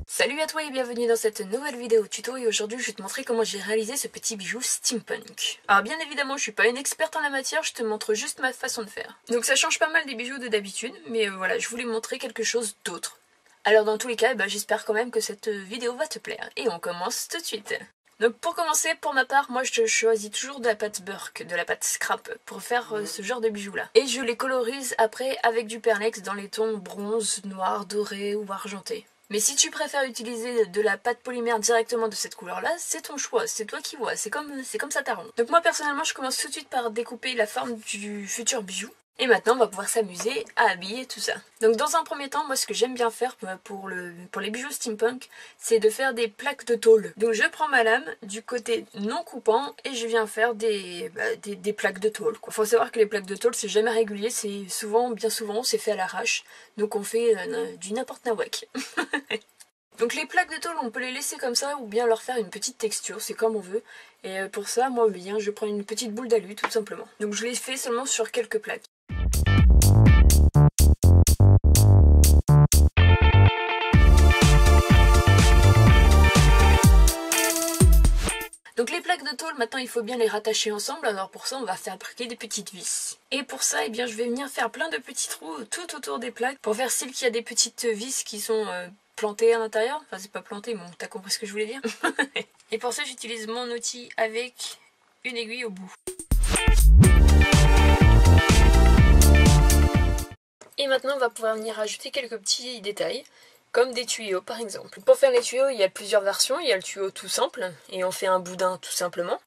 Salut à toi et bienvenue dans cette nouvelle vidéo tuto et aujourd'hui je vais te montrer comment j'ai réalisé ce petit bijou steampunk. Alors bien évidemment je suis pas une experte en la matière, je te montre juste ma façon de faire. Donc ça change pas mal des bijoux de d'habitude, mais voilà, je voulais montrer quelque chose d'autre. Alors dans tous les cas, j'espère quand même que cette vidéo va te plaire et on commence tout de suite. Donc pour commencer, pour ma part, moi je choisis toujours de la pâte Burke, de la pâte scrap, pour faire ce genre de bijoux là. Et je les colorise après avec du perlex dans les tons bronze, noir, doré ou argenté. Mais si tu préfères utiliser de la pâte polymère directement de cette couleur là, c'est ton choix, c'est toi qui vois, c'est comme ça t'arrange. Donc moi personnellement je commence tout de suite par découper la forme du futur bijou. Et maintenant on va pouvoir s'amuser à habiller tout ça. Donc dans un premier temps, moi ce que j'aime bien faire pour les bijoux steampunk, c'est de faire des plaques de tôle. Donc je prends ma lame du côté non coupant et je viens faire des plaques de tôle. Il faut savoir que les plaques de tôle c'est jamais régulier, c'est souvent, bien souvent c'est fait à l'arrache. Donc on fait du n'importe nawak. Donc les plaques de tôle on peut les laisser comme ça ou bien leur faire une petite texture, c'est comme on veut. Et pour ça moi bien je prends une petite boule d'alu tout simplement. Donc je les fais seulement sur quelques plaques. Donc les plaques de tôle, maintenant il faut bien les rattacher ensemble, alors pour ça on va fabriquer des petites vis. Et pour ça, je vais venir faire plein de petits trous tout autour des plaques, pour faire style qu'il y a des petites vis qui sont plantées à l'intérieur. Enfin c'est pas planté, bon t'as compris ce que je voulais dire. Et pour ça j'utilise mon outil avec une aiguille au bout. Et maintenant on va pouvoir venir ajouter quelques petits détails, comme des tuyaux par exemple. Pour faire les tuyaux, il y a plusieurs versions. Il y a le tuyau tout simple, et on fait un boudin tout simplement.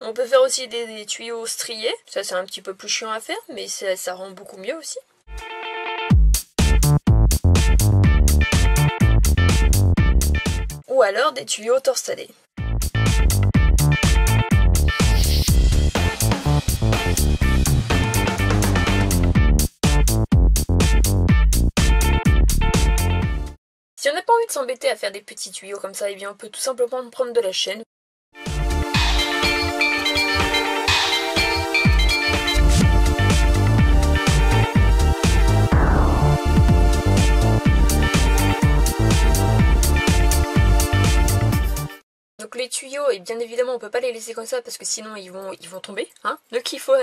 On peut faire aussi des tuyaux striés, ça c'est un petit peu plus chiant à faire, mais ça rend beaucoup mieux aussi. Ou alors des tuyaux torsadés. Si on n'a pas envie de s'embêter à faire des petits tuyaux comme ça, on peut tout simplement prendre de la chaîne. Donc les tuyaux, et bien évidemment on peut pas les laisser comme ça parce que sinon ils vont tomber, hein. Donc il faut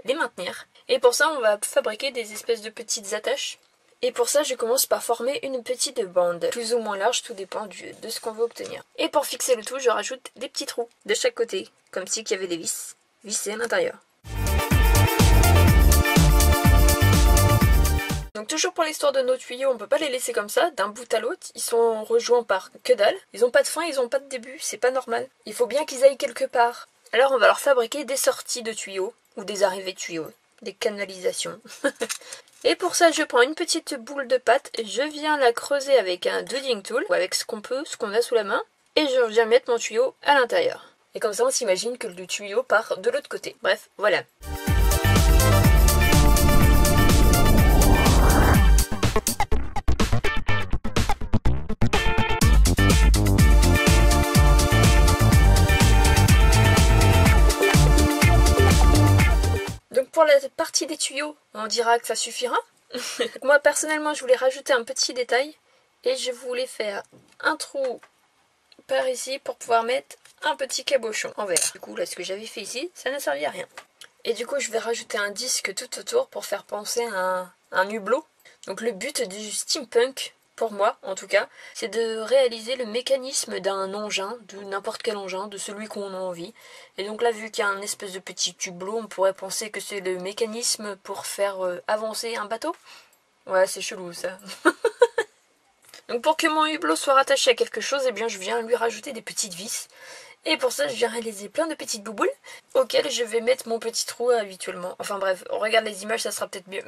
les maintenir. Et pour ça on va fabriquer des espèces de petites attaches. Et pour ça, je commence par former une petite bande, plus ou moins large, tout dépend de ce qu'on veut obtenir. Et pour fixer le tout, je rajoute des petits trous de chaque côté, comme s'il y avait des vis vissées à l'intérieur. Donc toujours pour l'histoire de nos tuyaux, on peut pas les laisser comme ça, d'un bout à l'autre. Ils sont rejoints par que dalle. Ils ont pas de fin, ils ont pas de début, c'est pas normal. Il faut bien qu'ils aillent quelque part. Alors on va leur fabriquer des sorties de tuyaux, ou des arrivées de tuyaux, des canalisations. Et pour ça, je prends une petite boule de pâte, je viens la creuser avec un dodging tool, ou avec ce qu'on a sous la main, et je viens mettre mon tuyau à l'intérieur. Et comme ça, on s'imagine que le tuyau part de l'autre côté. Bref, voilà. Pour la partie des tuyaux, on dira que ça suffira. Moi personnellement je voulais rajouter un petit détail et je voulais faire un trou par ici pour pouvoir mettre un petit cabochon en verre. Du coup là ce que j'avais fait ici, ça n'a servi à rien. Et du coup je vais rajouter un disque tout autour pour faire penser à un hublot. Donc le but du steampunk, pour moi en tout cas, c'est de réaliser le mécanisme d'un engin, de n'importe quel engin, de celui qu'on a envie. Et donc là, vu qu'il y a un espèce de petit hublot, on pourrait penser que c'est le mécanisme pour faire avancer un bateau. Ouais, c'est chelou ça. Donc pour que mon hublot soit rattaché à quelque chose, je viens lui rajouter des petites vis. Et pour ça, je viens réaliser plein de petites bouboules auxquelles je vais mettre mon petit trou habituellement. Enfin bref, on regarde les images, ça sera peut-être mieux.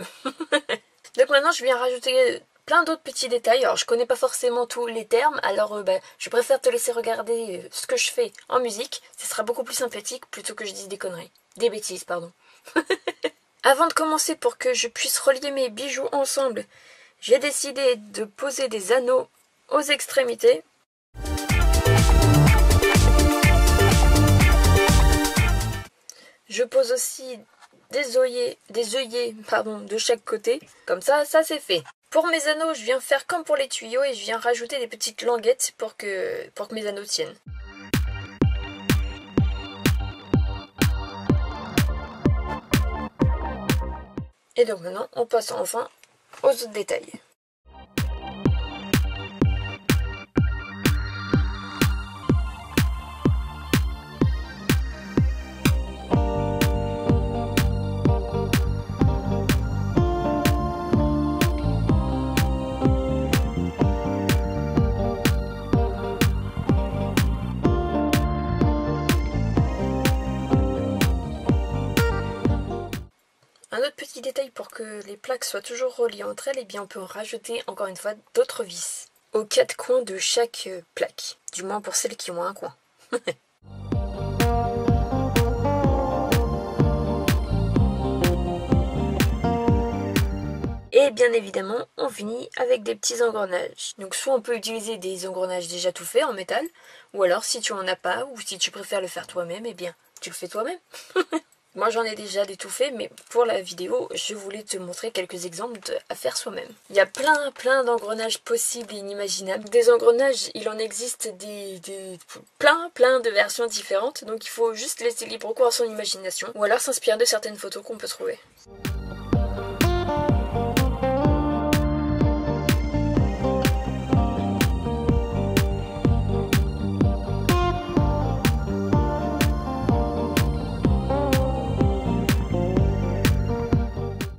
Donc maintenant, je viens rajouter plein d'autres petits détails. Alors je connais pas forcément tous les termes, alors je préfère te laisser regarder ce que je fais en musique. Ce sera beaucoup plus sympathique plutôt que je dise des conneries. Des bêtises, pardon. Avant de commencer, pour que je puisse relier mes bijoux ensemble, j'ai décidé de poser des anneaux aux extrémités. Je pose aussi des œillets de chaque côté. Comme ça c'est fait. Pour mes anneaux, je viens faire comme pour les tuyaux et je viens rajouter des petites languettes pour que mes anneaux tiennent. Et donc maintenant, on passe enfin aux autres détails. Un autre petit détail pour que les plaques soient toujours reliées entre elles, et bien on peut rajouter encore une fois d'autres vis aux 4 coins de chaque plaque, du moins pour celles qui ont un coin. Et bien évidemment, on finit avec des petits engrenages. Donc soit on peut utiliser des engrenages déjà tout faits en métal, ou alors si tu en as pas, ou si tu préfères le faire toi-même, eh bien tu le fais toi-même. Moi j'en ai déjà des tout faits, mais pour la vidéo, je voulais te montrer quelques exemples à faire soi-même. Il y a plein d'engrenages possibles et inimaginables. Des engrenages, il en existe plein de versions différentes, donc il faut juste laisser libre cours à son imagination, ou alors s'inspirer de certaines photos qu'on peut trouver.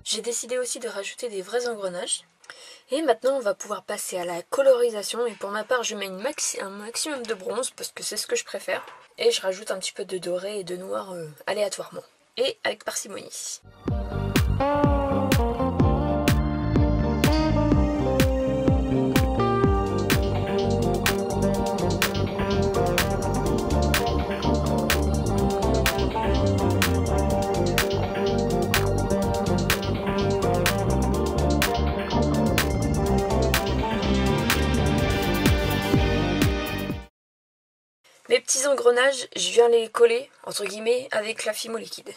J'ai décidé aussi de rajouter des vrais engrenages. Et maintenant on va pouvoir passer à la colorisation. Et pour ma part je mets un maximum de bronze parce que c'est ce que je préfère. Et je rajoute un petit peu de doré et de noir aléatoirement. Et avec parcimonie. Mes petits engrenages, je viens les coller, entre guillemets, avec la fimo liquide.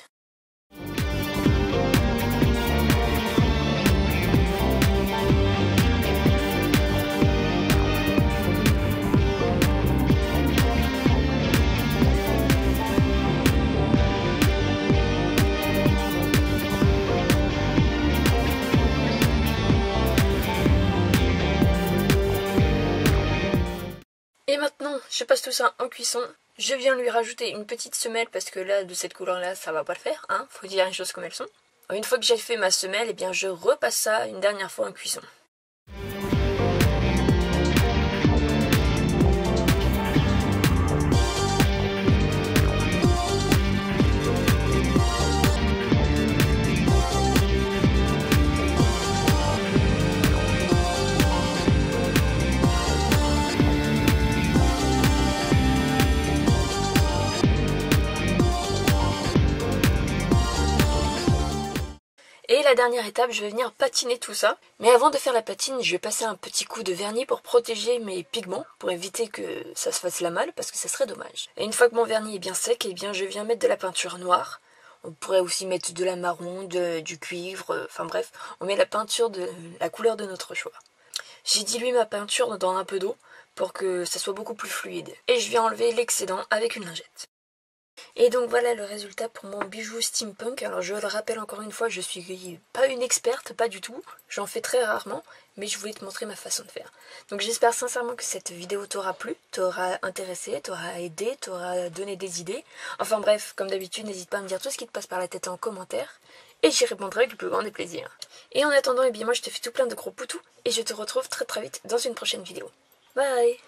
Et maintenant, je passe tout ça en cuisson. Je viens lui rajouter une petite semelle parce que là, de cette couleur-là, ça va pas le faire, hein. Faut dire les choses comme elles sont. Une fois que j'ai fait ma semelle, eh bien, je repasse ça une dernière fois en cuisson. Et la dernière étape, je vais venir patiner tout ça. Mais avant de faire la patine, je vais passer un petit coup de vernis pour protéger mes pigments, pour éviter que ça se fasse la malle, parce que ça serait dommage. Et une fois que mon vernis est bien sec, eh bien je viens mettre de la peinture noire. On pourrait aussi mettre de la marron, du cuivre, enfin bref, on met la peinture de la couleur de notre choix. J'ai dilué ma peinture dans un peu d'eau pour que ça soit beaucoup plus fluide. Et je viens enlever l'excédent avec une lingette. Et donc voilà le résultat pour mon bijou steampunk. Alors je le rappelle encore une fois, je suis pas une experte, pas du tout. J'en fais très rarement, mais je voulais te montrer ma façon de faire. Donc j'espère sincèrement que cette vidéo t'aura plu, t'aura intéressé, t'aura aidé, t'aura donné des idées. Enfin bref, comme d'habitude, n'hésite pas à me dire tout ce qui te passe par la tête en commentaire. Et j'y répondrai avec le plus grand des plaisirs. Et en attendant, eh bien moi je te fais tout plein de gros poutous. Et je te retrouve très vite dans une prochaine vidéo. Bye!